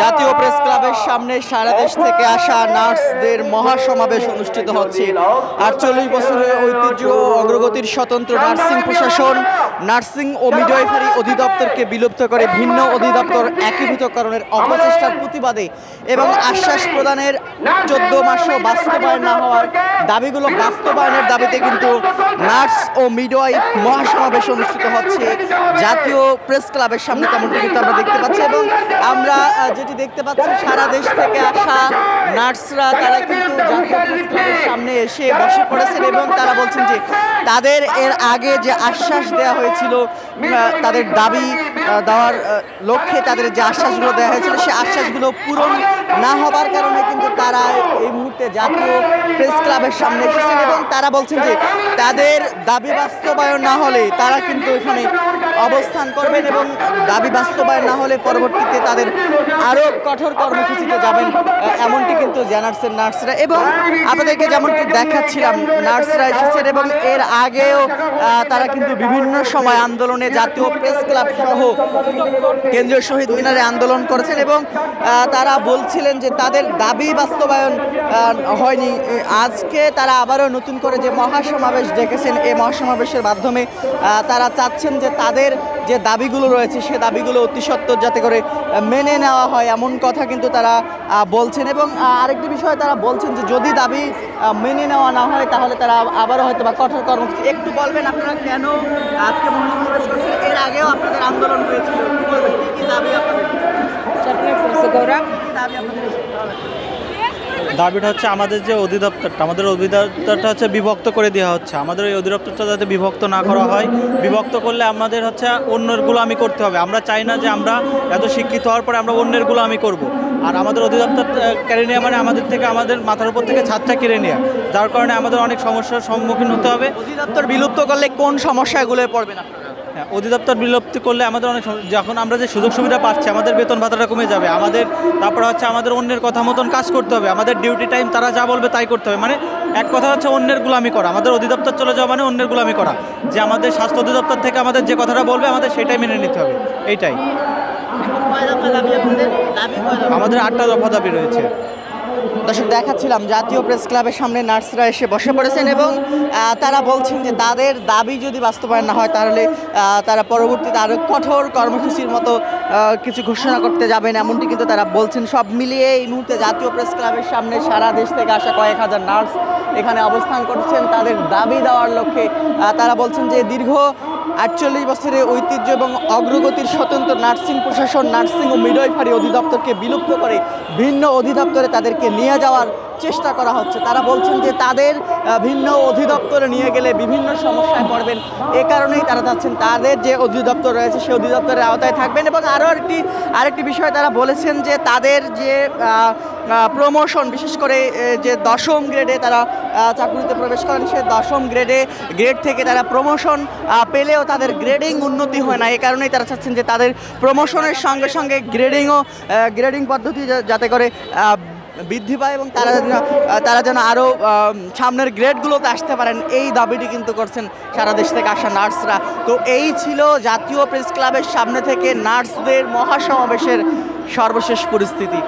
জাতীয় প্রেস ক্লাবের সামনে সারা দেশ থেকে আসা নার্সদের মহাসমাবেশ অনুষ্ঠিত হচ্ছে। ৪৮ বছরের ঐতিহ্য ও অগ্রগতির স্বতন্ত্র নার্সিং প্রশাসন নার্সিং ও মিডওয়াইফারি অধিদপ্তরকে বিলুপ্ত করে ভিন্ন অধিদপ্তর একীভূতকরণের অপচেষ্টার প্রতিবাদে এবং আশ্বাস প্রদানের 14 মাসও বাস্তবায়ন না হওয়ার দাবিগুলো বাস্তবায়নের দাবিতে কিন্তু নার্স ও মিডওয়াইফ মহাসমাবেশ অনুষ্ঠিত হচ্ছে জাতীয় প্রেস ক্লাবের সামনে, তেমনটি কিন্তু আমরা দেখতে পাচ্ছি। এবং আমরা যেটি দেখতে পাচ্ছি, সারা দেশ থেকে আসা নার্সরা তারা কিন্তু জাতীয় প্রেস ক্লাবের সামনে এসে বসে পড়েছেন এবং তারা বলছেন যে তাদের এর আগে যে আশ্বাস দেওয়া হয়েছিল, তাদের দাবি দেওয়ার লক্ষ্যে তাদের যে আশ্বাসগুলো দেওয়া হয়েছিল সেই আশ্বাসগুলো পূরণ না হবার কারণে কিন্তু তারা এই মুহূর্তে জাতীয় প্রেস ক্লাবের সামনে এসেছেন এবং তারা বলছেন যে তাদের দাবি বাস্তবায়ন না হলে তারা কিন্তু এখানে অবস্থান করবেন এবং দাবি বাস্তবায়ন না হলে পরবর্তীতে তাদের আরও কঠোর কর্মসূচিতে যাবেন, এমনটি কিন্তু জানাচ্ছেন নার্সরা। এবং আপনাদেরকে যেমনটি দেখাচ্ছিলাম, নার্সরা এসেছেন এবং এর আগেও তারা কিন্তু বিভিন্ন সময় আন্দোলনে জাতীয় প্রেস ক্লাব সহ কেন্দ্রীয় শহীদ মিনারে আন্দোলন করেছেন এবং তারা বলছিলেন যে তাদের দাবি বাস্তবায়ন হয়নি। আজকে তারা আবারও নতুন করে যে মহাসমাবেশ ডেকেছেন, এই মহাসমাবেশের মাধ্যমে তারা চাচ্ছেন যে তাদের যে দাবিগুলো রয়েছে সে দাবিগুলো অতি সত্বর যাতে করে মেনে নেওয়া হয়, এমন কথা কিন্তু তারা বলছেন। এবং আরেকটি বিষয় তারা বলছেন যে যদি দাবি মেনে নেওয়া না হয় তাহলে তারা আবারও হয়তো বা কঠোর কর্মসূচি। একটু বলবেন আপনারা কেন আজকে মহাসমাবেশ করছেন? এর আগেও আপনাদের আন্দোলন হয়েছিল, কি দাবি আপনাদের? দাবিটা হচ্ছে আমাদের যে অধিদপ্তরটা, আমাদের অধিদপ্তরটা হচ্ছে বিভক্ত করে দেওয়া হচ্ছে। আমাদের ওই অধিদপ্তরটা যাতে বিভক্ত না করা হয়, বিভক্ত করলে আমাদের হচ্ছে অন্যের গোলামি করতে হবে। আমরা চাই না যে আমরা এত শিক্ষিত হওয়ার পরে আমরা অন্যের গোলামি করব। আর আমাদের অধিদপ্তর কেড়ে নেওয়া মানে আমাদের থেকে, আমাদের মাথার উপর থেকে ছাদটা কেড়ে নেওয়া, যার কারণে আমাদের অনেক সমস্যার সম্মুখীন হতে হবে। অধিদপ্তর বিলুপ্ত করলে কোন সমস্যাগুলো পড়বে না? হ্যাঁ, অধিদপ্তর বিলুপ্তি করলে আমাদের অনেক, যখন আমরা যে সুযোগ সুবিধা পাচ্ছি, আমাদের বেতন ভাতাটা কমে যাবে, আমাদের তারপর হচ্ছে আমাদের অন্যের কথা মতন কাজ করতে হবে, আমাদের ডিউটি টাইম তারা যা বলবে তাই করতে হবে। মানে এক কথা হচ্ছে অন্যের গোলামি করা। আমাদের অধিদপ্তর চলে যাওয়া মানে অন্যের গোলামি করা, যে আমাদের স্বাস্থ্য অধিদপ্তর থেকে আমাদের যে কথাটা বলবে আমাদের সেটাই মেনে নিতে হবে, এইটাই। আমাদের 8টা দফা দাবি রয়েছে। দর্শক, দেখাচ্ছিলাম জাতীয় প্রেস ক্লাবের সামনে নার্সরা এসে বসে পড়েছেন এবং তারা বলছেন যে তাদের দাবি যদি বাস্তবায়ন না হয় তাহলে তারা পরবর্তীতে আরও কঠোর কর্মসূচির মতো কিছু ঘোষণা করতে যাবেন, এমনটি কিন্তু তারা বলছেন। সব মিলিয়ে এই মুহূর্তে জাতীয় প্রেস ক্লাবের সামনে সারা দেশ থেকে আসা কয়েক হাজার নার্স এখানে অবস্থান করছেন তাদের দাবি দেওয়ার লক্ষ্যে। তারা বলছেন যে দীর্ঘ ৪৮ বছরের ঐতিহ্য এবং অগ্রগতির স্বতন্ত্র নার্সিং প্রশাসন নার্সিং ও মিডওয়াইফারি অধিদপ্তরকে বিলুপ্ত করে ভিন্ন অধিদপ্তরে তাদেরকে নিয়ে যাওয়ার চেষ্টা করা হচ্ছে। তারা বলছেন যে তাদের ভিন্ন অধিদপ্তরে নিয়ে গেলে বিভিন্ন সমস্যায় পড়বেন, এ কারণেই তারা চাচ্ছেন তাদের যে অধিদপ্তর রয়েছে সেই অধিদপ্তরের আওতায় থাকবেন। এবং আরেকটি বিষয় তারা বলেছেন যে তাদের যে প্রমোশন, বিশেষ করে যে 10ম গ্রেডে তারা চাকরিতে প্রবেশ করেন, সে 10ম গ্রেড থেকে তারা প্রমোশন পেলেও তাদের গ্রেডিং উন্নতি হয় না। এই কারণেই তারা চাচ্ছেন যে তাদের প্রমোশনের সঙ্গে সঙ্গে গ্রেডিং পদ্ধতি যাতে করে বৃদ্ধি পায় এবং তারা যেন আরও সামনের গ্রেডগুলোতে আসতে পারেন, এই দাবিটি কিন্তু করছেন সারা দেশ থেকে আসা নার্সরা। তো এই ছিল জাতীয় প্রেস ক্লাবের সামনে থেকে নার্সদের মহাসমাবেশের সর্বশেষ পরিস্থিতি।